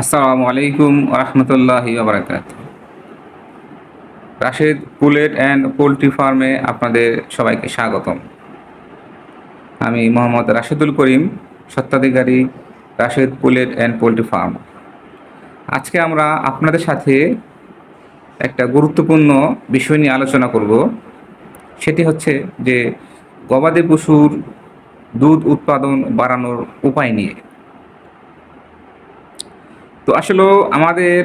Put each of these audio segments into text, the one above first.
আসসালামু আলাইকুম রহমতুল্লাহি বারাকাত। রাশেদ পুলেট অ্যান্ড পোলট্রি ফার্মে আপনাদের সবাইকে স্বাগতম। আমি মোহাম্মদ রাশেদুল করিম, স্বত্বাধিকারী Rashed pollute and poultry farm. আজকে আমরা আপনাদের সাথে একটা গুরুত্বপূর্ণ বিষয় নিয়ে আলোচনা করব। সেটি হচ্ছে যে গবাদি পশুর দুধ উৎপাদন বাড়ানোর উপায় নিয়ে। তো আসলে আমাদের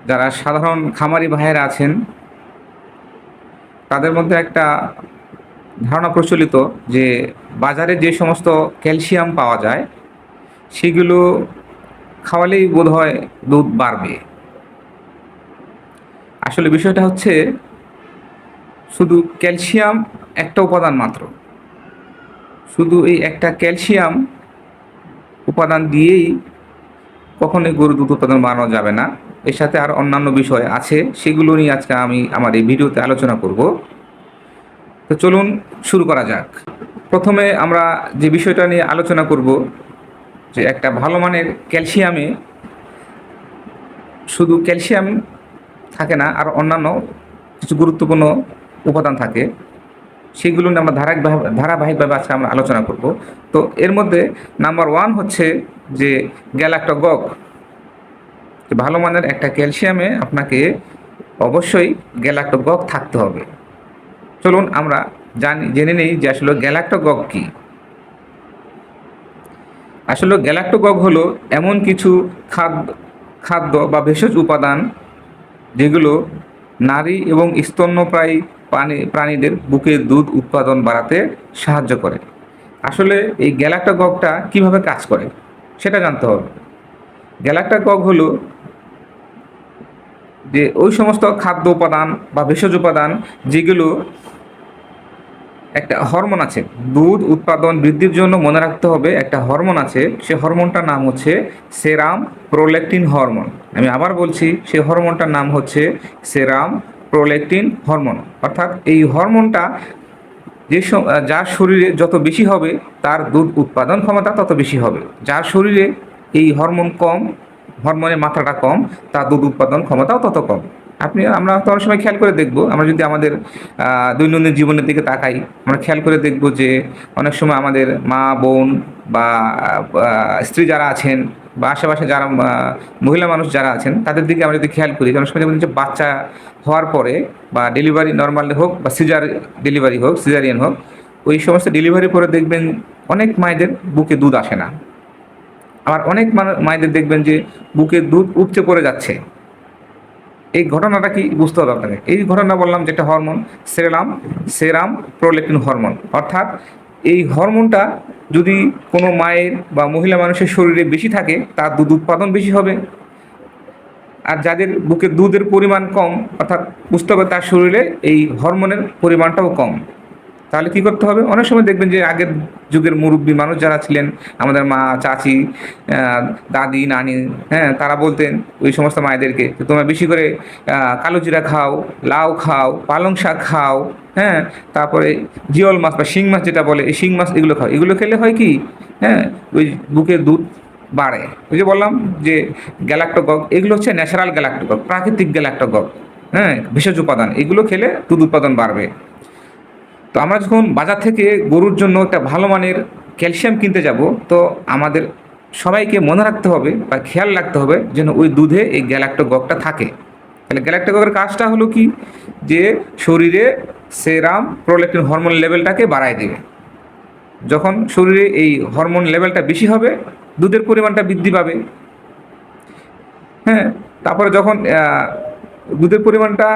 যারা সাধারণ খামারি ভাইয়েরা আছেন তাদের মধ্যে একটা ধারণা প্রচলিত যে বাজারে যে সমস্ত ক্যালসিয়াম পাওয়া যায় সেগুলো খাওয়ালেই বোধহয় দুধ বাড়বে। আসলে বিষয়টা হচ্ছে শুধু ক্যালসিয়াম একটা উপাদান মাত্র। শুধু এই একটা ক্যালসিয়াম উপাদান দিয়েই কখনোই গরুর দুধ উৎপাদন বাড়ানো যাবে না। এর সাথে আর অন্যান্য বিষয় আছে, সেগুলো নিয়ে আজকে আমি আমার এই ভিডিওতে আলোচনা করব। তো চলুন শুরু করা যাক। প্রথমে আমরা যে বিষয়টা নিয়ে আলোচনা করব যে একটা ভালো মানের ক্যালসিয়ামে শুধু ক্যালসিয়াম থাকে না, আর অন্যান্য কিছু গুরুত্বপূর্ণ উপাদান থাকে, সেগুলো নিয়ে আমরা ধারাবাহিকভাবে আজকে আমরা আলোচনা করব। তো এর মধ্যে নাম্বার ওয়ান হচ্ছে যে গ্যালাক্টোগগ। ভালো মানের একটা ক্যালসিয়ামে আপনাকে অবশ্যই গ্যালাক্টোগগ থাকতে হবে। চলুন আমরা জেনে নিই যে আসলে গ্যালাক্টোগগ কী। আসলে গ্যালাক্টোগগ হলো এমন কিছু খাদ্য খাদ্য বা ভেষজ উপাদান যেগুলো নারী এবং স্তন্যপায়ী প্রাণীদের বুকের দুধ উৎপাদন বাড়াতে সাহায্য করে। আসলে এই গ্যালাক্টোগগটা কিভাবে কাজ করে সেটা জানতে হবে। গ্যালাক্টোগগ হলো যে ওই সমস্ত খাদ্য উপাদান বা ভেষজ উপাদান যেগুলো একটা হরমোন আছে দুধ উৎপাদন বৃদ্ধির জন্য। মনে রাখতে হবে একটা হরমোন আছে, সে হরমোনটার নাম হচ্ছে সেরাম প্রোল্যাক্টিন হরমোন। আমি আবার বলছি, সে হরমোনটার নাম হচ্ছে সেরাম প্রোল্যাক্টিন হরমোন। অর্থাৎ এই হরমোনটা যার শরীরে যত বেশি হবে তার দুধ উৎপাদন ক্ষমতা তত বেশি হবে। যার শরীরে এই হরমোনের মাত্রাটা কম, তার দুধ উৎপাদন ক্ষমতাও তত কম। আমরা তো অনেক সময় খেয়াল করে দেখব, আমরা যদি আমাদের দৈনন্দিন জীবনের দিকে তাকাই, আমরা খেয়াল করে দেখব যে অনেক সময় আমাদের মা বোন বা স্ত্রী যারা আছেন বা আশেপাশে যারা মহিলা মানুষ যারা আছেন তাদের দিকে আমরা যদি খেয়াল করি, অনেক সময় দেখবেন যে বাচ্চা হওয়ার পরে বা ডেলিভারি নর্মাল হোক বা ডেলিভারি হোক, সিজারিয়ান হোক, ওই সমস্ত ডেলিভারি পরে দেখবেন অনেক মায়েদের বুকে দুধ আসে না। আবার অনেক মায়েদের দেখবেন যে বুকে দুধ উপচে পড়ে যাচ্ছে। এই ঘটনাটা কি বুঝতে হবে আপনাকে। এই ঘটনা বললাম যেটা হরমোন সেরাম প্রোল্যাক্টিন হরমোন। অর্থাৎ এই হরমোনটা যদি কোনো মায়ের বা মহিলা মানুষের শরীরে বেশি থাকে, তার দুধ উৎপাদন বেশি হবে। আর যাদের বুকে দুধের পরিমাণ কম, অর্থাৎ বুঝতে হবে তার শরীরে এই হরমোনের পরিমাণটাও কম। তাহলে কি করতে হবে? অনেক সময় দেখবেন যে আগের যুগের মুরব্বী মানুষ যারা ছিলেন, আমাদের মা, চাচি, দাদি, নানি, হ্যাঁ, তারা বলতেন ওই সমস্ত মায়েদেরকে যে তোমরা বেশি করে কালো জিরা খাও, লাউ খাও, পালং শাক খাও, হ্যাঁ, তারপরে জিওল মাছ বা শিং মাছ যেটা বলে, এই শিং মাছ এগুলো খাও। এগুলো খেলে হয় কি, হ্যাঁ, ওই বুকের দুধ বাড়ে। ওই যে বললাম যে গ্যালাক্টোগগ, এগুলো হচ্ছে ন্যাচারাল গ্যালাক্টোগগ, প্রাকৃতিক গ্যালাক্টোগগ, হ্যাঁ, ভেষজ উপাদান। এগুলো খেলে দুধ উৎপাদন বাড়বে। তো আমরা যখন বাজার থেকে গরুর জন্য একটা ভালো মানের ক্যালসিয়াম কিনতে যাব, তো আমাদের সবাইকে মনে রাখতে হবে বা খেয়াল রাখতে হবে যেন ওই দুধে এই গ্যালাক্টোগগটা থাকে। তাহলে গ্যালাক্টোগগের কাজটা হলো কি, যে শরীরে সেরাম প্রোল্যাক্টিন হরমোন লেভেলটাকে বাড়ায় দেবে। যখন শরীরে এই হরমোন লেভেলটা বেশি হবে, দুধের পরিমাণটা বৃদ্ধি পাবে। হ্যাঁ, তারপরে যখন দুধের পরিমাণটা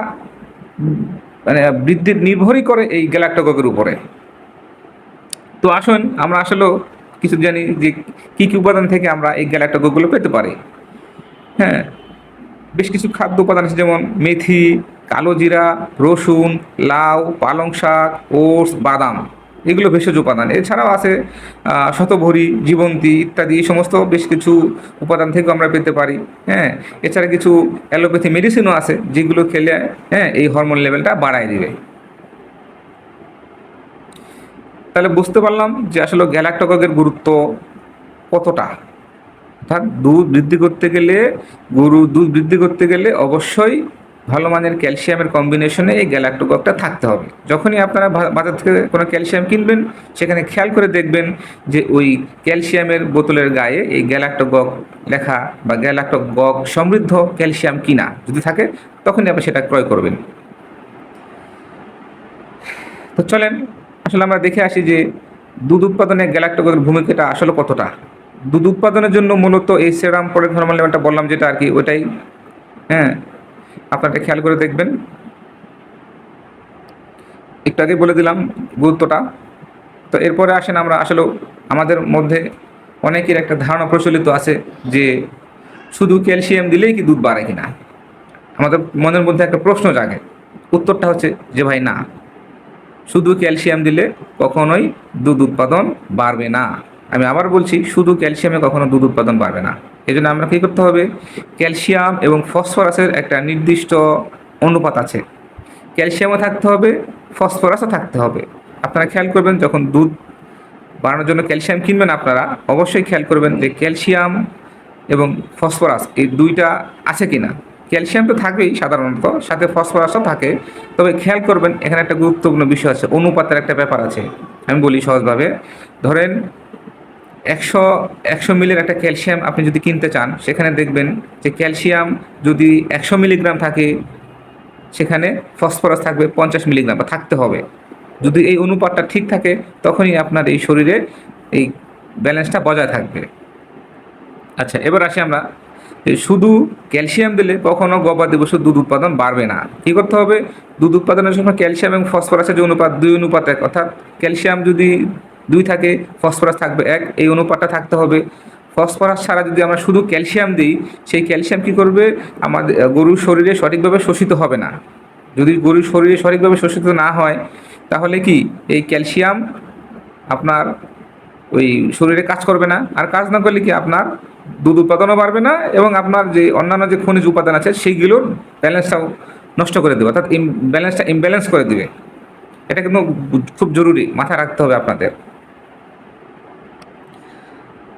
মানে বৃদ্ধির নির্ভরই করে এই গ্যালাক্টোগগের উপরে। তো আসুন আমরা আসলেও কিছু জানি যে কী কী উপাদান থেকে আমরা এই গ্যালাক্টোগগগুলো পেতে পারি। হ্যাঁ, বেশ কিছু খাদ্য উপাদান আছে, যেমন মেথি, কালো জিরা, রসুন, লাউ, পালং শাক, ওটস, বাদাম, এগুলো ভেষজ উপাদান। এছাড়াও আছে শতভরি, জীবন্তী ইত্যাদি, এই সমস্ত বেশ কিছু উপাদান থেকেও আমরা পেতে পারি। হ্যাঁ, এছাড়া কিছু অ্যালোপ্যাথি মেডিসিনও আছে যেগুলো খেলে, হ্যাঁ, এই হরমোন লেভেলটা বাড়ায় দিবে। তাহলে বুঝতে পারলাম যে আসলে গ্যালাক্টোগগের গুরুত্ব কতটা। অর্থাৎ গরুর দুধ বৃদ্ধি করতে গেলে অবশ্যই ভালো মানের ক্যালসিয়ামের কম্বিনেশনে এই গ্যালাক্টোককটা থাকতে হবে। যখনই আপনারা বাজার থেকে কোনো ক্যালসিয়াম কিনবেন, সেখানে খেয়াল করে দেখবেন যে ওই ক্যালসিয়ামের বোতলের গায়ে এই গ্যালাক্টোকক লেখা বা গ্যালাক্টোকক সমৃদ্ধ ক্যালসিয়াম কিনা যদি থাকে, তখনই আপনি সেটা ক্রয় করবেন। তো চলেন আসলে আমরা দেখে আসি যে দুধ উৎপাদনে গ্যালাক্টোককের ভূমিকাটা আসলে কতটা। দুধ উৎপাদনের জন্য মূলত এই সেরাম প্রোডাক্ট হরমোন লেভেলটা বললাম যেটা আর কি, ওইটাই। হ্যাঁ, আপনারা খেয়াল করে দেখবেন, একটু আগে বলে দিলাম গুরুত্বটা। তো এরপরে আসেন আমরা আসলে আমাদের মধ্যে অনেকের একটা ধারণা প্রচলিত আছে যে শুধু ক্যালসিয়াম দিলেই কি দুধ বাড়ে কিনা। আমাদের মনের মধ্যে একটা প্রশ্ন জাগে, উত্তরটা হচ্ছে যে ভাই না, শুধু ক্যালসিয়াম দিলে কখনোই দুধ উৎপাদন বাড়বে না। আমি আবার বলছি, শুধু ক্যালসিয়ামে কখনো দুধ উৎপাদন বাড়বে না। এই জন্য আমরা কী করতে হবে, ক্যালসিয়াম এবং ফসফরাসের একটা নির্দিষ্ট অনুপাত আছে। ক্যালসিয়ামও থাকতে হবে, ফসফরাসও থাকতে হবে। আপনারা খেয়াল করবেন, যখন দুধ বাড়ানোর জন্য ক্যালসিয়াম কিনবেন আপনারা অবশ্যই খেয়াল করবেন যে ক্যালসিয়াম এবং ফসফরাস এই দুইটা আছে কিনা। ক্যালসিয়াম তো থাকবেই সাধারণত, সাথে ফসফরাসও থাকে, তবে খেয়াল করবেন এখানে একটা গুরুত্বপূর্ণ বিষয় আছে, অনুপাতের একটা ব্যাপার আছে। আমি বলি সহজভাবে, ধরেন একশো 100 মিলির একটা ক্যালসিয়াম আপনি যদি কিনতে চান, সেখানে দেখবেন যে ক্যালসিয়াম যদি 100 মিলিগ্রাম থাকে, সেখানে ফসফরাস থাকবে 50 মিলিগ্রাম বা থাকতে হবে। যদি এই অনুপাতটা ঠিক থাকে, তখনই আপনার এই শরীরে এই ব্যালেন্সটা বজায় থাকবে। আচ্ছা, এবার আসি আমরা, শুধু ক্যালসিয়াম দিলে কখনো গবাদি পশুর দুধ উৎপাদন বাড়বে না। কী করতে হবে, দুধ উৎপাদনের সময় ক্যালসিয়াম এবং ফসফরাসের যে অনুপাত 2:1, অর্থাৎ ক্যালসিয়াম যদি 2 থাকে, ফসফরাস থাকবে 1, এই অনুপাতটা থাকতে হবে। ফসফরাস ছাড়া যদি আমরা শুধু ক্যালসিয়াম দিই, সেই ক্যালসিয়াম কী করবে, আমাদের গরুর শরীরে সঠিকভাবে শোষিত হবে না। যদি গরুর শরীরে সঠিকভাবে শোষিত না হয়, তাহলে কি এই ক্যালসিয়াম আপনার ওই শরীরে কাজ করবে না। আর কাজ না করলে কি আপনার দুধ উৎপাদনও বাড়বে না, এবং আপনার যে অন্যান্য যে খনিজ উপাদান আছে সেইগুলোর ব্যালেন্সটাও নষ্ট করে দেবে, অর্থাৎ ব্যালেন্সটা ইমব্যালেন্স করে দেবে। এটা কিন্তু খুব জরুরি, মাথায় রাখতে হবে আপনাদের।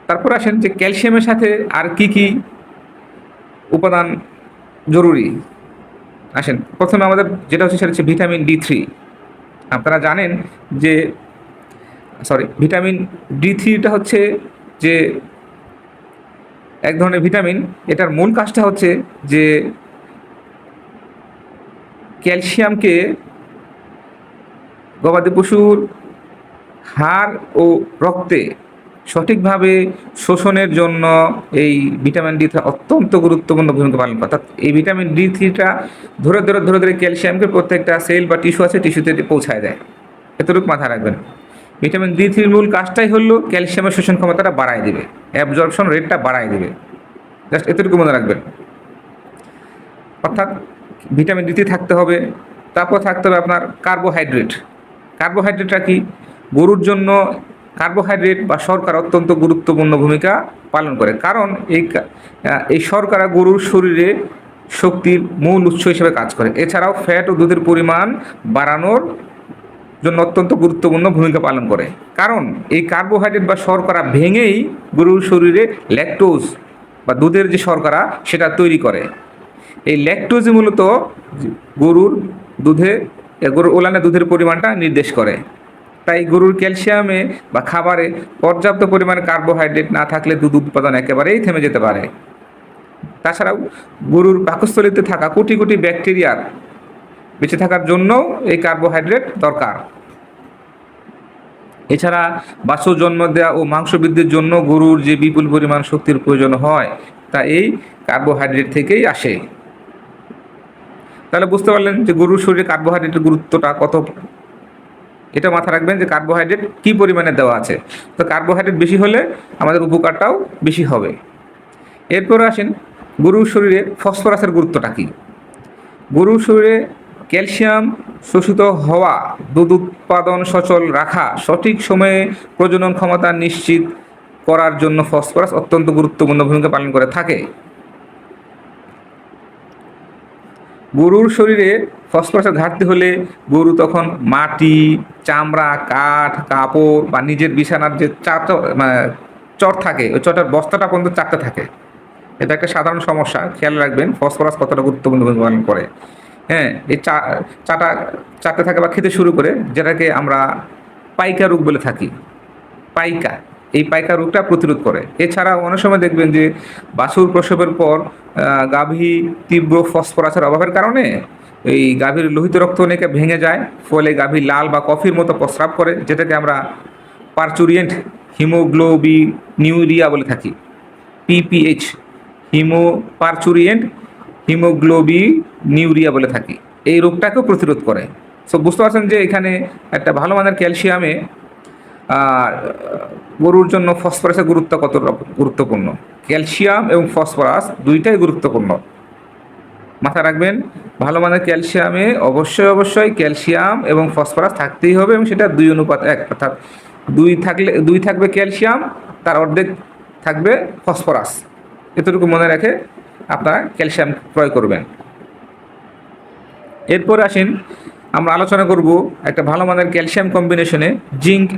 তারপর আসেন যে ক্যালসিয়ামের সাথে আর কি কি উপাদান জরুরি। আসেন প্রথমে আমাদের যেটা হচ্ছে সেটা হচ্ছে ভিটামিন D3। আপনারা জানেন যে ভিটামিন D3টা হচ্ছে যে এক ধরনের ভিটামিন। এটার মূল কাজটা হচ্ছে যে ক্যালসিয়ামকে গবাদি পশুর হাড় ও রক্তে সঠিকভাবে শোষণের জন্য এই ভিটামিন D3 অত্যন্ত গুরুত্বপূর্ণ ভূমিকা পালন করে। অর্থাৎ এই ভিটামিন D3টা ধরে ধরে ধরে ধরে ক্যালসিয়ামকে প্রত্যেকটা সেল বা টিস্যু আছে, টিস্যুতে পৌঁছায় দেয়। এতটুকু মাথায় রাখবেন। ভিটামিন D3 মূল কাজটাই হলো ক্যালসিয়ামের শোষণ ক্ষমতাটা বাড়ায় দিবে, অ্যাবজর্পশন রেটটা বাড়ায় দিবে। জাস্ট এতটুকু মনে রাখবেন। অর্থাৎ ভিটামিন D3 থাকতে হবে। তারপর থাকতে হবে আপনার কার্বোহাইড্রেট। কার্বোহাইড্রেটটা কি, গরুর জন্য কার্বোহাইড্রেট বা শর্করা অত্যন্ত গুরুত্বপূর্ণ ভূমিকা পালন করে, কারণ এই শর্করা গরুর শরীরে শক্তির মূল উৎস হিসেবে কাজ করে। এছাড়াও ফ্যাট ও দুধের পরিমাণ বাড়ানোর জন্য অত্যন্ত গুরুত্বপূর্ণ ভূমিকা পালন করে, কারণ এই কার্বোহাইড্রেট বা শর্করা ভেঙেই গরুর শরীরে ল্যাকটোজ বা দুধের যে শর্করা সেটা তৈরি করে। এই ল্যাকটোজই মূলত গরুর ওলানে দুধের পরিমাণটা নির্দেশ করে। তাই গরুর ক্যালসিয়ামে বা খাবারে পর্যাপ্ত পরিমাণে কার্বোহাইড্রেট না থাকলে দুধ উৎপাদন একেবারেই থেমে যেতে পারে। তাছাড়াও গরুর পাকস্থলীতে থাকা কোটি কোটি ব্যাকটেরিয়ার বেঁচে থাকার জন্যও এই কার্বোহাইড্রেট দরকার। এছাড়া বাছুর জন্ম দেওয়া ও মাংস বৃদ্ধির জন্য গরুর যে বিপুল পরিমাণ শক্তির প্রয়োজন হয়, তা এই কার্বোহাইড্রেট থেকেই আসে। তাহলে বুঝতে পারলেন যে গরুর শরীরে কার্বোহাইড্রেটের গুরুত্বটা কত। এটা মাথায় রাখবেন যে কার্বোহাইড্রেট কী পরিমাণে দেওয়া আছে। তো কার্বোহাইড্রেট বেশি হলে আমাদের উপকারটাও বেশি হবে। এরপর আসেন গরুর শরীরে ফসফরাসের গুরুত্বটা কী। গরুর শরীরে ক্যালসিয়াম শোষিত হওয়া, দুধ উৎপাদন সচল রাখা, সঠিক সময়ে প্রজনন ক্ষমতা নিশ্চিত করার জন্য ফসফরাস অত্যন্ত গুরুত্বপূর্ণ ভূমিকা পালন করে থাকে। গরুর শরীরে ফসফরাসের ঘাটতি হলে গরু তখন মাটি, চামড়া, কাঠ, কাপড় বা নিজের বিছানার যে চর থাকে, ওই চরটার বস্তাটা পর্যন্ত চারটে থাকে। এটা একটা সাধারণ সমস্যা, খেয়াল রাখবেন ফসফরাস কতটা গুরুত্বপূর্ণ ভূমিকা পালন করে। হ্যাঁ, এই চাটা চারটে থাকে বা খেতে শুরু করে, যেটাকে আমরা পাইকা রোগ বলে থাকি। পাইকা, এই পাইকা রোগটা প্রতিরোধ করে। এছাড়াও অনেক সময় দেখবেন যে বাছুর প্রসবের পর গাভী তীব্র ফসফরাসের অভাবের কারণে এই গাভীর লোহিত রক্তকণিকা ভেঙে যায়, ফলে গাভী লাল বা কফির মতো প্রস্রাব করে, যেটাকে আমরা পারচুরিয়েন্ট হিমোগ্লোবিনিউরিয়া বলে থাকি, পিপিএইচ, পারচুরিয়েন্ট হিমোগ্লোবিনিউরিয়া বলে থাকি। এই রোগটাকেও প্রতিরোধ করে। সো বুঝতে পারছেন যে এখানে একটা ভালো মানের ক্যালসিয়ামে আর গরুর জন্য ফসফরাসের গুরুত্ব কতটা গুরুত্বপূর্ণ। ক্যালসিয়াম এবং ফসফরাস দুইটাই গুরুত্বপূর্ণ, মাথায় রাখবেন। ভালো মানের ক্যালসিয়ামে অবশ্যই ক্যালসিয়াম এবং ফসফরাস থাকতেই হবে, এবং সেটা 2:1, অর্থাৎ দুই থাকবে ক্যালসিয়াম, তার অর্ধেক থাকবে ফসফরাস। এতটুকু মনে রেখে আপনারা ক্যালসিয়াম ক্রয় করবেন। এরপর আসেন আমরা আলোচনা করব একটা ভালো মানের ক্যালসিয়াম কম্বিনেশনে জিঙ্ক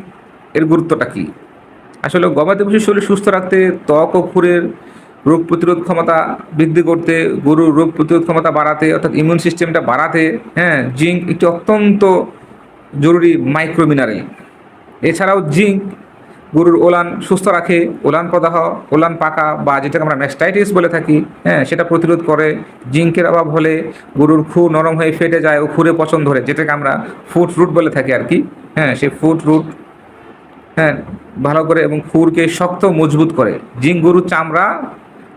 এর গুরুত্বটা কী। আসলে গবাদি পশুর শরীর সুস্থ রাখতে, ত্বক ও খুরের রোগ প্রতিরোধ ক্ষমতা বৃদ্ধি করতে, গরুর রোগ প্রতিরোধ ক্ষমতা বাড়াতে, অর্থাৎ ইমিউন সিস্টেমটা বাড়াতে, হ্যাঁ, জিঙ্ক একটি অত্যন্ত জরুরি মাইক্রো মিনারেল। এছাড়াও জিঙ্ক গরুর ওলান সুস্থ রাখে, ওলান প্রদাহ, ওলান পাকা বা যেটাকে আমরা ম্যাস্টাইটিস বলে থাকি, হ্যাঁ, সেটা প্রতিরোধ করে। জিঙ্কের অভাব হলে গরুর খুর নরম হয়ে ফেটে যায় ও খুরে পচন ধরে, যেটাকে আমরা ফুট রুট বলে থাকি আর কি। হ্যাঁ, সেই ফুট রুট, হ্যাঁ, ভালো করে এবং খুরকে শক্ত মজবুত করে। জিঙ্ক গরুর চামড়া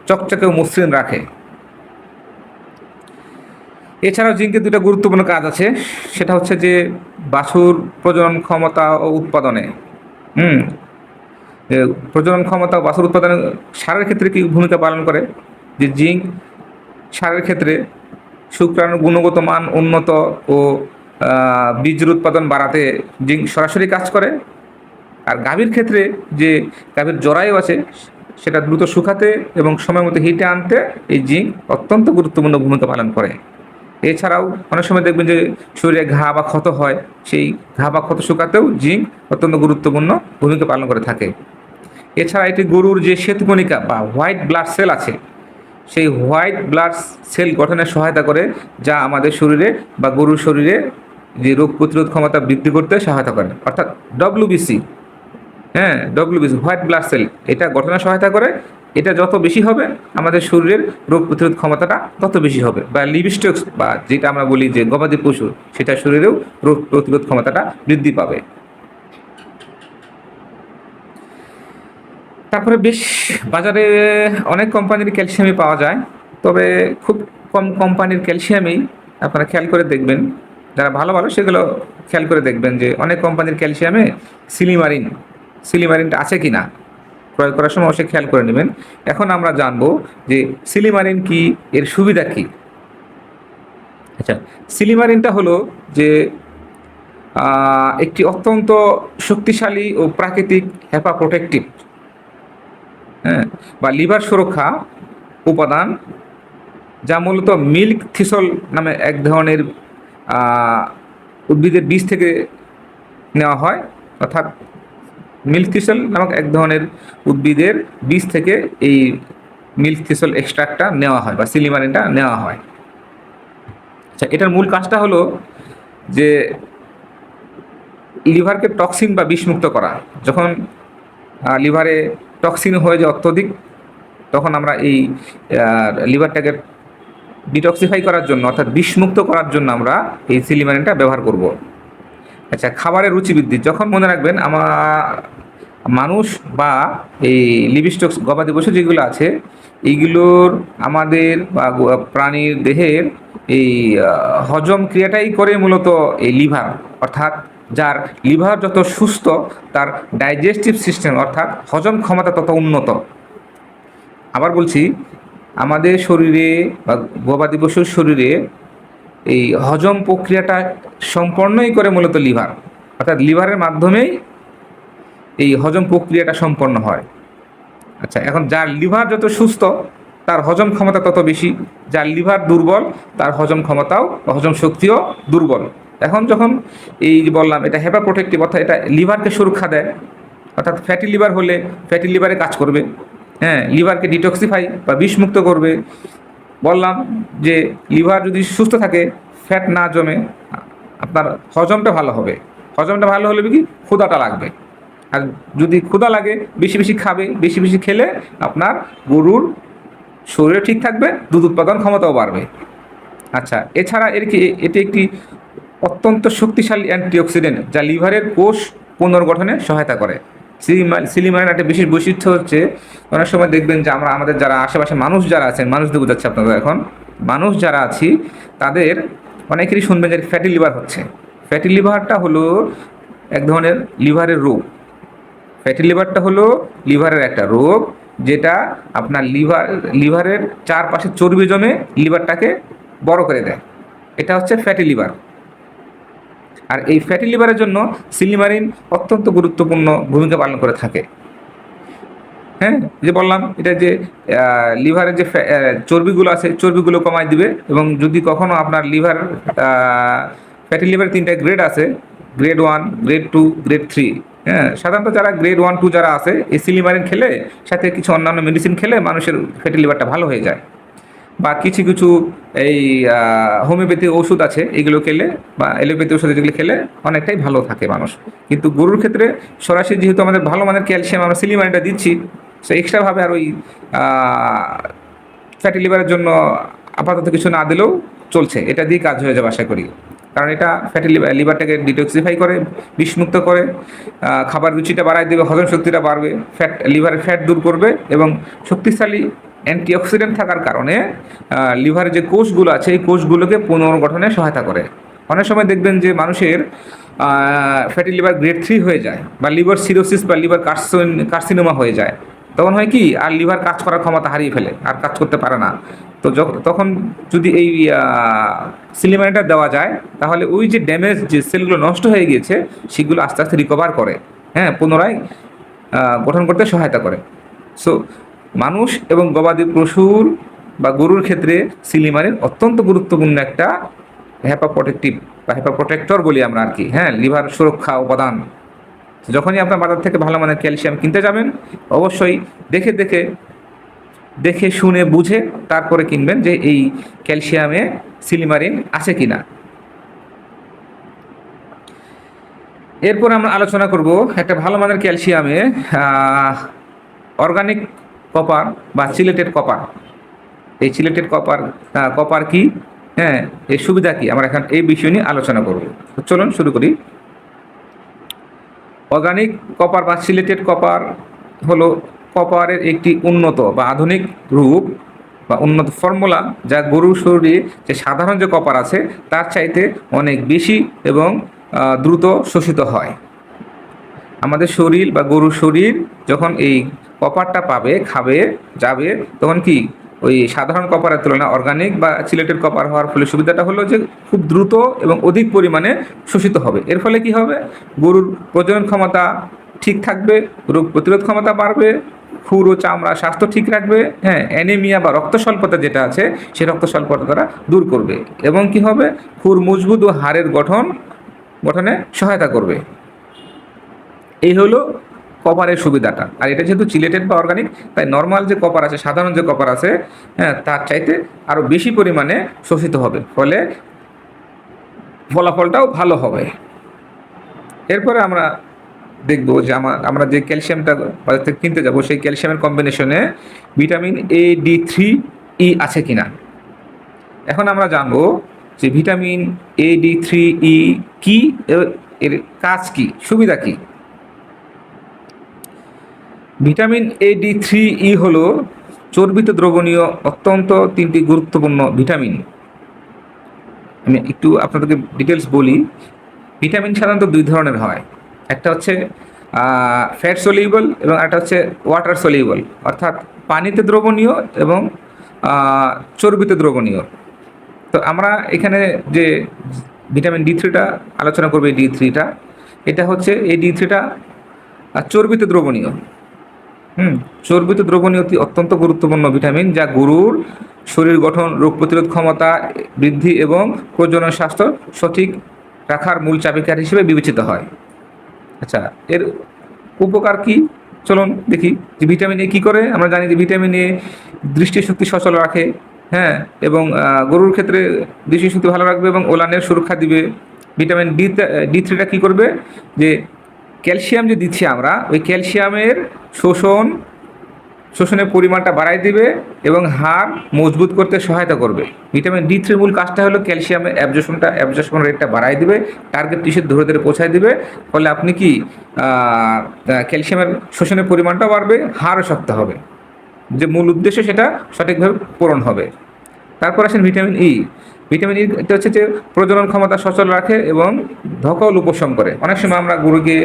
চকচকে ও মসৃণ রাখে। এছাড়াও জিঙ্কের দুটো গুরুত্বপূর্ণ কাজ আছে, সেটা হচ্ছে যে বাছুর প্রজনন ক্ষমতা ও উৎপাদনে, প্রজনন ক্ষমতা ও বাছুর উৎপাদনে সারের ক্ষেত্রে কী ভূমিকা পালন করে, যে জিঙ্ক সারের ক্ষেত্রে শুক্রাণুর গুণগত মান উন্নত ও বীজের উৎপাদন বাড়াতে জিঙ্ক সরাসরি কাজ করে। আর গাভীর ক্ষেত্রে যে গাভীর জরায়ু আছে সেটা দ্রুত শুকাতে এবং সময় মতো হিটে আনতে এই জিঙ্ক অত্যন্ত গুরুত্বপূর্ণ ভূমিকা পালন করে। এছাড়াও অনেক সময় দেখবেন যে শরীরে ঘা বা ক্ষত হয়, সেই ঘা বা ক্ষত শুকাতেও জিঙ্ক অত্যন্ত গুরুত্বপূর্ণ ভূমিকা পালন করে থাকে। এছাড়া এটি গরুর যে শ্বেতকণিকা বা হোয়াইট ব্লাড সেল আছে, সেই হোয়াইট ব্লাড সেল গঠনে সহায়তা করে, যা আমাদের শরীরে বা গরুর শরীরে যে রোগ প্রতিরোধ ক্ষমতা বৃদ্ধি করতে সহায়তা করে, অর্থাৎ ডব্লিউবিসি। হ্যাঁ, ডব্লিউবিসি হোয়াইট ব্লাড সেল, এটা গঠনে সহায়তা করে। এটা যত বেশি হবে আমাদের শরীরের রোগ প্রতিরোধ ক্ষমতাটা তত বেশি হবে। বা লিভিস্টক্স বা যেটা আমরা বলি যে গবাদি পশু, সেটা শরীরেও রোগ প্রতিরোধ ক্ষমতাটা বৃদ্ধি পাবে। তারপরে বেশ বাজারে অনেক কোম্পানির ক্যালসিয়ামই পাওয়া যায়, তবে খুব কম কোম্পানির ক্যালসিয়ামেই আপনারা খেয়াল করে দেখবেন, যারা ভালো ভালো সেগুলো খেয়াল করে দেখবেন যে অনেক কোম্পানির ক্যালসিয়ামে সিলিমারিনটা আছে কি না, ক্রয় করার সময় অবশ্যই খেয়াল করে নেবেন। এখন আমরা জানবো যে সিলিমারিন কি, এর সুবিধা কি। আচ্ছা, সিলিমারিনটা হলো যে একটি অত্যন্ত শক্তিশালী ও প্রাকৃতিক হেপা প্রোটেক্টিভ, হ্যাঁ, বা লিভার সুরক্ষা উপাদান, যা মূলত মিল্ক থিসল নামে এক ধরনের উদ্ভিদের বীজ থেকে নেওয়া হয়। অর্থাৎ মিল্ক থিসল নামক এক ধরনের উদ্ভিদের বীজ থেকে এই মিল্ক থিসল এক্সট্রাক্টটা নেওয়া হয় বা সিলিমারিনটা নেওয়া হয়। আচ্ছা, এটার মূল কাজটা হলো যে লিভারকে টক্সিন বা বিষমুক্ত করা। যখন লিভারে টক্সিন হয়ে যায় অত্যধিক, তখন আমরা এই লিভারটাকে ডিটক্সিফাই করার জন্য, অর্থাৎ বিষমুক্ত করার জন্য আমরা এই সিলিমারিনটা ব্যবহার করব। আচ্ছা, খাবারের রুচি বৃদ্ধি, যখন মনে রাখবেন মানুষ বা এই লিভিস্টক গবাদি পশু যেগুলো আছে, এইগুলোর আমাদের বা প্রাণীর দেহের এই হজম ক্রিয়াটাই করে মূলত এই লিভার। অর্থাৎ যার লিভার যত সুস্থ, তার ডাইজেস্টিভ সিস্টেম অর্থাৎ হজম ক্ষমতা তত উন্নত। আবার বলছি, আমাদের শরীরে বা গবাদি পশুর শরীরে এই হজম প্রক্রিয়াটা সম্পন্নই করে মূলত লিভার। অর্থাৎ লিভারের মাধ্যমেই এই হজম প্রক্রিয়াটা সম্পন্ন হয়। আচ্ছা, এখন যার লিভার যত সুস্থ, তার হজম ক্ষমতা তত বেশি। যার লিভার দুর্বল, তার হজম ক্ষমতাও হজম শক্তিও দুর্বল। এখন যখন এই যে বললাম এটা হেপা প্রোটেক্টিভ, অর্থাৎ এটা লিভারকে সুরক্ষা দেয়, অর্থাৎ ফ্যাটি লিভার হলে ফ্যাটি লিভারে কাজ করবে, হ্যাঁ, লিভারকে ডিটক্সিফাই বা বিষমুক্ত করবে। বললাম যে লিভার যদি সুস্থ থাকে, ফ্যাট না জমে, আপনার হজমটা ভালো হবে। হজমটা ভালো হলে কি ক্ষুধাটা লাগবে, আর যদি ক্ষুধা লাগে বেশি বেশি খাবে, বেশি বেশি খেলে আপনার গরুর শরীরে ঠিক থাকবে, দুধ উৎপাদন ক্ষমতাও বাড়বে। আচ্ছা, এছাড়া এটি একটি অত্যন্ত শক্তিশালী অ্যান্টিঅক্সিডেন্ট যা লিভারের কোষ পুনর্গঠনে সহায়তা করে। সিলিমারিন একটা বিশেষ বৈশিষ্ট্য হচ্ছে, অনেক সময় দেখবেন যে আমাদের যারা আশেপাশে মানুষ যারা আছেন, মানুষদের বোঝাচ্ছে আপনাদের এখন, মানুষ যারা আছি তাদের অনেকেরই শুনবেন যে ফ্যাটি লিভার হচ্ছে। ফ্যাটি লিভারটা হলো এক ধরনের লিভারের রোগ। ফ্যাটি লিভারটা হলো লিভারের একটা রোগ, যেটা আপনার লিভারের চারপাশে চর্বি জমে লিভারটাকে বড় করে দেয়। এটা হচ্ছে ফ্যাটি লিভার। আর এই ফ্যাটি লিভারের জন্য সিলিমারিন অত্যন্ত গুরুত্বপূর্ণ ভূমিকা পালন করে থাকে। হ্যাঁ, যে বললাম এটা যে লিভারের যে চর্বিগুলো আছে, চর্বিগুলো কমায় দিবে। এবং যদি কখনো আপনার লিভার ফ্যাটি লিভার 3টা গ্রেড আছে, গ্রেড 1, গ্রেড 2, গ্রেড 3। হ্যাঁ, সাধারণত যারা গ্রেড 1, 2 যারা আছে, এই সিলিমারিন খেলে সাথে কিছু অন্যান্য মেডিসিন খেলে মানুষের ফ্যাটি লিভারটা ভালো হয়ে যায়। বা কিছু কিছু এই হোমিওপ্যাথি ওষুধ আছে, এগুলো খেলে বা এলোপ্যাথি ওষুধ যেগুলো খেলে অনেকটাই ভালো থাকে মানুষ। কিন্তু গরুর ক্ষেত্রে সরাসরি যেহেতু আমাদের ভালো মানের ক্যালসিয়াম আমরা সিলিমারিনটা দিচ্ছি, সো এক্সট্রাভাবে আর ওই ফ্যাটি লিভারের জন্য আপাতত কিছু না দিলেও চলছে, এটা দিয়ে কাজ হয়ে যাবে আশা করি। কারণ এটা ফ্যাটি লিভারটাকে ডিটক্সিফাই করে, বিষমুক্ত করে, খাবার রুচিটা বাড়ায় দেবে, হজম শক্তিটা বাড়বে, লিভারের ফ্যাট দূর করবে এবং শক্তিশালী অ্যান্টিঅক্সিডেন্ট থাকার কারণে লিভারের যে কোষগুলো আছে এই কোষগুলোকে পুনর্গঠনে সহায়তা করে। অনেক সময় দেখবেন যে মানুষের ফ্যাটি লিভার গ্রেড 3 হয়ে যায়, বা লিভার সিরোসিস বা লিভার কার্সিনোমা হয়ে যায়। তখন হয় কি, আর লিভার কাজ করার ক্ষমতা হারিয়ে ফেলে, আর কাজ করতে পারে না। তো তখন যদি এই সিলিমারিনটা দেওয়া যায়, তাহলে ওই যে ড্যামেজ, যে সেলগুলো নষ্ট হয়ে গিয়েছে, সেগুলো আস্তে আস্তে রিকভার করে, হ্যাঁ, পুনরায় গঠন করতে সহায়তা করে। সো মানুষ এবং গবাদি পশুর বা গরুর ক্ষেত্রে সিলিমারিন অত্যন্ত গুরুত্বপূর্ণ একটা হেপাপ্রোটেক্টিভ বা হেপাপ্রোটেক্টর বলি আমরা আর কি, হ্যাঁ, লিভার সুরক্ষা উপাদান। যখনই আপনার বাজার থেকে ভালো মানের ক্যালসিয়াম কিনতে যাবেন, অবশ্যই দেখে দেখে দেখে শুনে বুঝে তারপরে কিনবেন যে এই ক্যালসিয়ামে সিলিমারিন আছে কিনা। এরপর আমরা আলোচনা করব একটা ভালো মানের ক্যালসিয়ামে অর্গানিক কপার বা চিলেটেড কপার। এই চিলেটেড কপার কি, হ্যাঁ, এর সুবিধা কি, আমরা এখন এই বিষয় নিয়ে আলোচনা করব। চলুন শুরু করি। অর্গানিক কপার বা সিলেটেড কপার হলো কপারের একটি উন্নত বা আধুনিক রূপ বা উন্নত ফর্মুলা, যা গরুর শরীরে যে সাধারণ যে কপার আছে তার চাইতে অনেক বেশি এবং দ্রুত শোষিত হয়। আমাদের শরীর বা গরুর শরীর যখন এই কপারটা পাবে, খাবে, যাবে, তখন কি ওই সাধারণ কপারের তুলনায় অর্গানিক বা সিলেটেড কপার হওয়ার ফলে সুবিধাটা হলো যে খুব দ্রুত এবং অধিক পরিমাণে শোষিত হবে। এর ফলে কি হবে, গরুর প্রজনন ক্ষমতা ঠিক থাকবে, রোগ প্রতিরোধ ক্ষমতা বাড়বে, খুর ও চামড়া স্বাস্থ্য ঠিক রাখবে, হ্যাঁ, অ্যানিমিয়া বা রক্ত স্বল্পতা যেটা আছে সেই রক্ত স্বল্পতা তারা দূর করবে, এবং কি হবে, খুর মজবুত ও হাড়ের গঠনে সহায়তা করবে। এই হলো কপারের সুবিধাটা। আর এটা যেহেতু চিলেটেড বা অর্গানিক, তাই নর্মাল যে কপার আছে, সাধারণ যে কপার আছে, হ্যাঁ, তার চাইতে আরও বেশি পরিমাণে শোষিত হবে, ফলে ফলাফলটাও ভালো হবে। এরপরে আমরা দেখব যে আমরা যে ক্যালসিয়ামটা বাজার থেকে কিনতে যাব, সেই ক্যালসিয়ামের কম্বিনেশনে ভিটামিন A, D3, E আছে কিনা। এখন আমরা জানবো যে ভিটামিন A, D3, E কি, এর কাজ কি, সুবিধা কি। ভিটামিন A, D3, E হলো চর্বিত দ্রবণীয় অত্যন্ত 3টি গুরুত্বপূর্ণ ভিটামিন। আমি একটু আপনাদেরকে ডিটেলস বলি। ভিটামিন সাধারণত 2 ধরনের হয়, একটা হচ্ছে ফ্যাট সলিউবল এবং একটা হচ্ছে ওয়াটার সলিউবল, অর্থাৎ পানিতে দ্রবণীয় এবং চর্বিতে দ্রবণীয়। তো আমরা এখানে যে ভিটামিন D3টা আলোচনা করবো, এই D3টা, এটা হচ্ছে এই D3টা চর্বিতে দ্রবণীয়। চর্বিত দ্রবণীয় অত্যন্ত গুরুত্বপূর্ণ ভিটামিন, যা গরুর শরীর গঠন, রোগ প্রতিরোধ ক্ষমতা বৃদ্ধি এবং প্রজনন স্বাস্থ্য সঠিক রাখার মূল চাবিকাঠি হিসেবে বিবেচিত হয়। আচ্ছা, এর উপকার কি চলুন দেখি। যে ভিটামিন এ কী করে, আমরা জানি যে ভিটামিন এ দৃষ্টিশক্তি সচল রাখে, হ্যাঁ, এবং গরুর ক্ষেত্রে দৃষ্টিশক্তি ভালো রাখবে এবং ওলানের সুরক্ষা দিবে। ভিটামিন ডি3টা কী করবে, যে ক্যালসিয়াম যে দিচ্ছি আমরা, ওই ক্যালসিয়ামের শোষণের পরিমাণটা বাড়াই দিবে এবং হাড় মজবুত করতে সহায়তা করবে। ভিটামিন ডি3 মূল কাজটা হলো ক্যালসিয়ামের অ্যাবজর্পশন রেটটা বাড়াই দিবে, টার্গেট টিস্যুর ধরে ধরে পৌঁছায় দিবে। ফলে আপনি কি ক্যালসিয়ামের শোষণের পরিমাণটাও বাড়বে, হাড়ও শক্ত হবে, যে মূল উদ্দেশ্য সেটা সঠিকভাবে পূরণ হবে। তারপর আসেন ভিটামিন ই। ভিটামিন ই এটা হচ্ছে যে প্রজনন ক্ষমতা সচল রাখে এবং ধকল উপশম করে। অনেক সময় আমরা গরুকে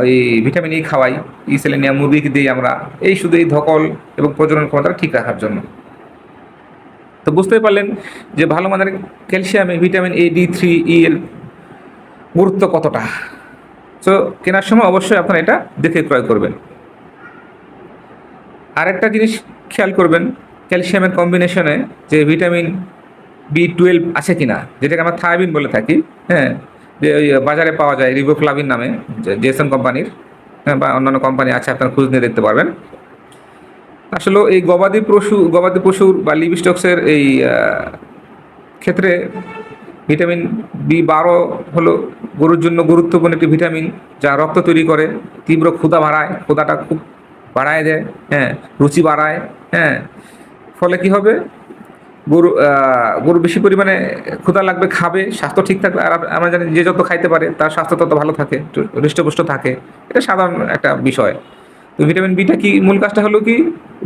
ওই ভিটামিন ই খাওয়াই, ই সেলেনিয়াম মুরগিকে দিই আমরা, এই শুধু এই ধকল এবং প্রজনন ক্ষমতা ঠিক রাখার জন্য। তো বুঝতেই পারলেন যে ভালো মানের ক্যালসিয়ামে ভিটামিন এ ডি3 ই এর গুরুত্ব কতটা। সো কেনার সময় অবশ্যই আপনারা এটা দেখে ক্রয় করবেন। আরেকটা জিনিস খেয়াল করবেন, ক্যালসিয়ামের কম্বিনেশনে যে ভিটামিন বি12 আছে কিনা, যেটাকে আমরা থায়াবিন বলে থাকি, হ্যাঁ, যে ওই বাজারে পাওয়া যায় রিবোফ্লাভিন নামে, জেসন কোম্পানির, হ্যাঁ, বা অন্যান্য কোম্পানি আছে, আপনারা খোঁজ নিয়ে দেখতে পারবেন। আসলে এই গবাদি পশুর বা লিভস্টকসের এই ক্ষেত্রে ভিটামিন বি12 হলো গরুর জন্য গুরুত্বপূর্ণ একটি ভিটামিন, যা রক্ত তৈরি করে, তীব্র ক্ষুধা বাড়ায়, ক্ষুধাটা খুব বাড়ায় দেয়, হ্যাঁ, রুচি বাড়ায়, হ্যাঁ। ফলে কি হবে, গরু বেশি পরিমাণে ক্ষুধা লাগবে, খাবে, স্বাস্থ্য ঠিক থাকবে। আর আমরা জানি যে যত খাইতে পারে তার স্বাস্থ্য তত ভালো থাকে, হৃষ্টপুষ্ট থাকে, এটা সাধারণ একটা বিষয়। তো ভিটামিন বিটা কি মূল কাজটা হলো কি,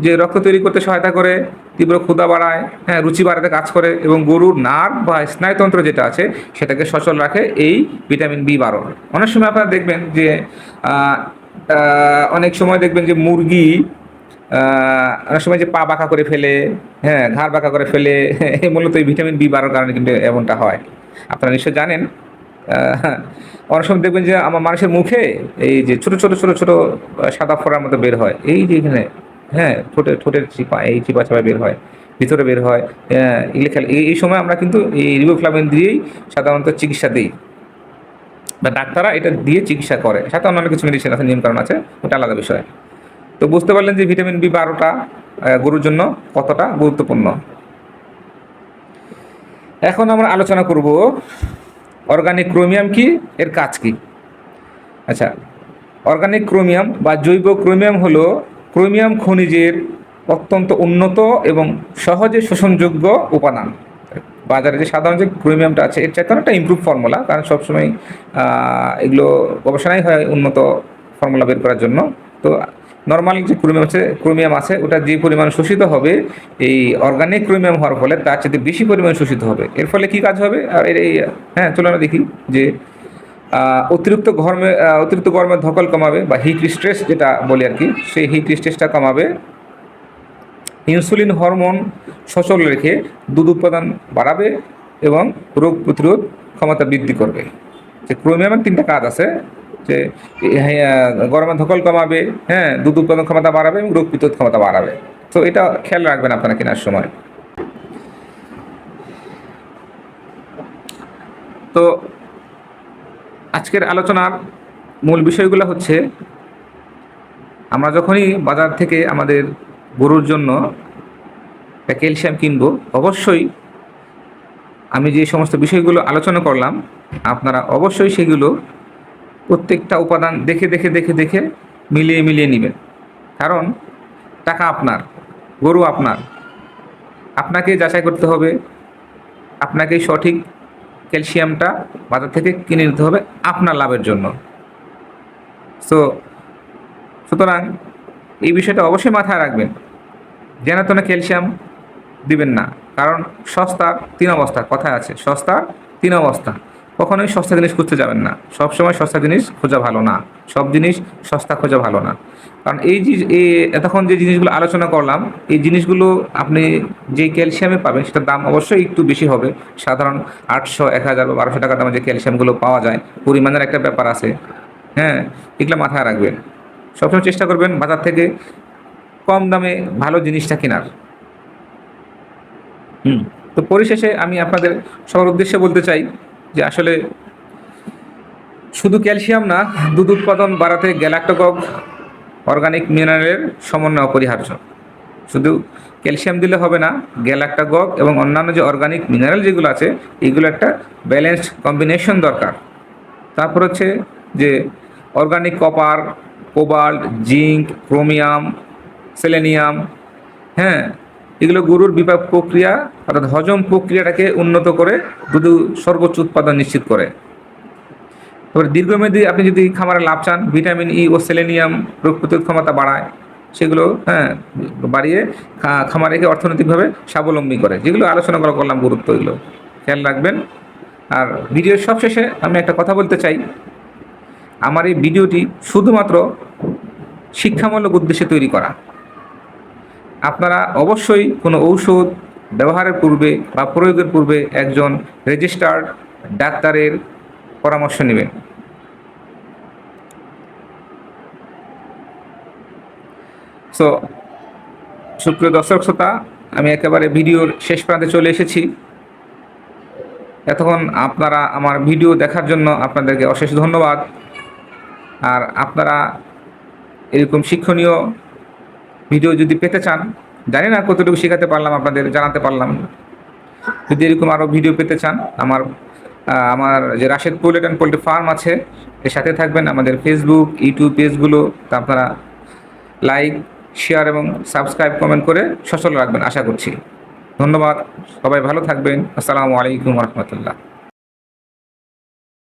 যে রক্ত তৈরি করতে সহায়তা করে, তীব্র ক্ষুধা বাড়ায়, হ্যাঁ, রুচি বাড়াতে কাজ করে এবং গরুর নার্ভ বা স্নায়ুতন্ত্র যেটা আছে সেটাকে সচল রাখে এই ভিটামিন বি12। অনেক সময় আপনারা দেখবেন যে অনেক সময় দেখবেন যে মুরগি অনেক সময় যে পা বাঁকা করে ফেলে, হ্যাঁ, ঘাড় বাঁকা করে ফেলে, মূলত এই ভিটামিন বি12 কারণে কিন্তু এমনটা হয়। আপনারা নিশ্চয় জানেন। অনেক সময় দেখবেন যে আমার মানুষের মুখে এই যে ছোট ছোট ছোট ছোট সাদা ফোঁড়ার মতো বের হয়, এই যে এখানে, হ্যাঁ, ঠোঁটের চিপা, এই চিপা চাপা বের হয়, ভিতরে বের হয়, ইলেখাল। এই সময় আমরা কিন্তু এই রিবোফ্লাভিন দিয়েই সাধারণত চিকিৎসা দিই, বা ডাক্তাররা এটা দিয়ে চিকিৎসা করে। সাথে অন্যান্য কিছু মেডিসিন আছে, নিয়মকানুন আছে, ওটা আলাদা বিষয়। তো বুঝতে পারলেন যে ভিটামিন বি12টা গরুর জন্য কতটা গুরুত্বপূর্ণ। এখন আমরা আলোচনা করব অর্গানিক ক্রোমিয়াম কি, এর কাজ কি। আচ্ছা, অর্গানিক ক্রোমিয়াম বা জৈব ক্রোমিয়াম হলো ক্রোমিয়াম খনিজের অত্যন্ত উন্নত এবং সহজে শোষণযোগ্য উপাদান। বাজারে যে সাধারণ যে ক্রোমিয়ামটা আছে এর চাইতে অনেকটা ইমপ্রুভ ফর্মুলা, কারণ সবসময় এগুলো গবেষণাই হয় উন্নত ফর্মুলা বের করার জন্য। তো নর্মাল যে ক্রোমিয়াম আছে ওটা যে পরিমাণ শোষিত হবে, এই অর্গানিক ক্রোমিয়াম হওয়ার ফলে তার চেয়ে বেশি পরিমাণ শোষিত হবে। এর ফলে কি কাজ হবে, আর এই, হ্যাঁ, চলো না দেখি, যে অতিরিক্ত গরমের ধকল কমাবে, বা হিট স্ট্রেস যেটা বলি আর কি, সেই হিট স্ট্রেসটা কমাবে। ইনসুলিন হরমোন সচল রেখে দুধ উৎপাদন বাড়াবে এবং রোগ প্রতিরোধ ক্ষমতা বৃদ্ধি করবে। যে ক্রোমিয়ামের 3টা কাজ আছে, যে গরমের ধকল কমাবে, হ্যাঁ, দুধ উৎপাদন ক্ষমতা বাড়াবে এবং রোগ প্রতিরোধ ক্ষমতা বাড়াবে। তো এটা খেয়াল রাখবেন আপনারা কেনার সময়। তো আজকের আলোচনার মূল বিষয়গুলো হচ্ছে, আমরা যখনই বাজার থেকে আমাদের গরুর জন্য ক্যালসিয়াম কিনবো, অবশ্যই আমি যে সমস্ত বিষয়গুলো আলোচনা করলাম আপনারা অবশ্যই সেগুলো প্রত্যেকটা উপাদান দেখে দেখে দেখে দেখে মিলিয়ে মিলিয়ে নেবেন। কারণ টাকা আপনার, গরু আপনার, আপনাকে যাচাই করতে হবে, আপনাকে সঠিক ক্যালসিয়ামটা বাজার থেকে কিনে নিতে হবে আপনার লাভের জন্য। সুতরাং এই বিষয়টা অবশ্যই মাথায় রাখবেন, যেন তেন ক্যালসিয়াম দিবেন না। কারণ সস্তার 3 অবস্থা, কথায় আছে সস্তার 3 অবস্থা। কখনোই সস্তা জিনিস খুঁজতে যাবেন না, সবসময় সস্তা জিনিস খোঁজা ভালো না, সব জিনিস সস্তা খোঁজা ভালো না। কারণ এতক্ষণ যে জিনিসগুলো আলোচনা করলাম, এই জিনিসগুলো আপনি যে ক্যালসিয়ামে পাবেন সেটার দাম অবশ্যই একটু বেশি হবে। সাধারণ 800, 1000 বা 1200 টাকা দামে যে ক্যালসিয়ামগুলো পাওয়া যায়, পরিমাণের একটা ব্যাপার আছে, হ্যাঁ, এগুলো মাথায় রাখবেন। সবসময় চেষ্টা করবেন বাজার থেকে কম দামে ভালো জিনিসটা কেনার। তো পরিশেষে আমি আপনাদের সবার উদ্দেশ্যে বলতে চাই যে আসলে শুধু ক্যালসিয়াম না, দুধ উৎপাদন বাড়াতে গ্যালাক্টোকক অর্গানিক মিনারেলের সমন্বয় অপরিহার্য। শুধু ক্যালসিয়াম দিলে হবে না, গ্যালাক্টোকক এবং অন্যান্য যে অর্গানিক মিনারেল যেগুলো আছে এগুলো একটা ব্যালেন্সড কম্বিনেশন দরকার। তারপর হচ্ছে যে organic copper, cobalt, zinc, chromium, selenium, হ্যাঁ, এগুলো গরুর বিপাক প্রক্রিয়া অর্থাৎ হজম প্রক্রিয়াটাকে উন্নত করে দুধ সর্বোচ্চ উৎপাদন নিশ্চিত করে। তবে দীর্ঘমেয়াদী আপনি যদি খামারে লাভ চান, ভিটামিন ই ও সেলেনিয়াম রোগ প্রতিরোধ ক্ষমতা বাড়ায়, সেগুলো বাড়িয়ে খামারেকে অর্থনৈতিকভাবে স্বাবলম্বী করে, যেগুলো আলোচনা করা করলাম গুরুত্ব, এগুলো খেয়াল রাখবেন। আর ভিডিওর সবশেষে আমি একটা কথা বলতে চাই, আমার এই ভিডিওটি শুধুমাত্র শিক্ষামূলক উদ্দেশ্যে তৈরি করা। আপনারা অবশ্যই কোনো ঔষধ ব্যবহারের পূর্বে বা প্রয়োগের পূর্বে একজন রেজিস্টার্ড ডাক্তারের পরামর্শ নেবেন। সো সুপ্রিয় দর্শক শ্রোতা, আমি একেবারে ভিডিওর শেষ প্রান্তে চলে এসেছি। এতক্ষণ আপনারা আমার ভিডিও দেখার জন্য আপনাদেরকে অশেষ ধন্যবাদ। আর আপনারা এরকম শিক্ষণীয় ভিডিও যদি পেতে চান, জানি না কতটুকু শেখাতে পারলাম, আপনাদের জানাতে পারলাম। যদি এরকম আরও ভিডিও পেতে চান, আমার যে Rashed poultry and poultry farm আছে এর সাথে থাকবেন। আমাদের ফেসবুক, ইউটিউব পেজগুলো তা আপনারা লাইক, শেয়ার এবং সাবস্ক্রাইব, কমেন্ট করে সচল রাখবেন আশা করছি। ধন্যবাদ, সবাই ভালো থাকবেন। আসসালামু আলাইকুম রহমতুল্লাহ।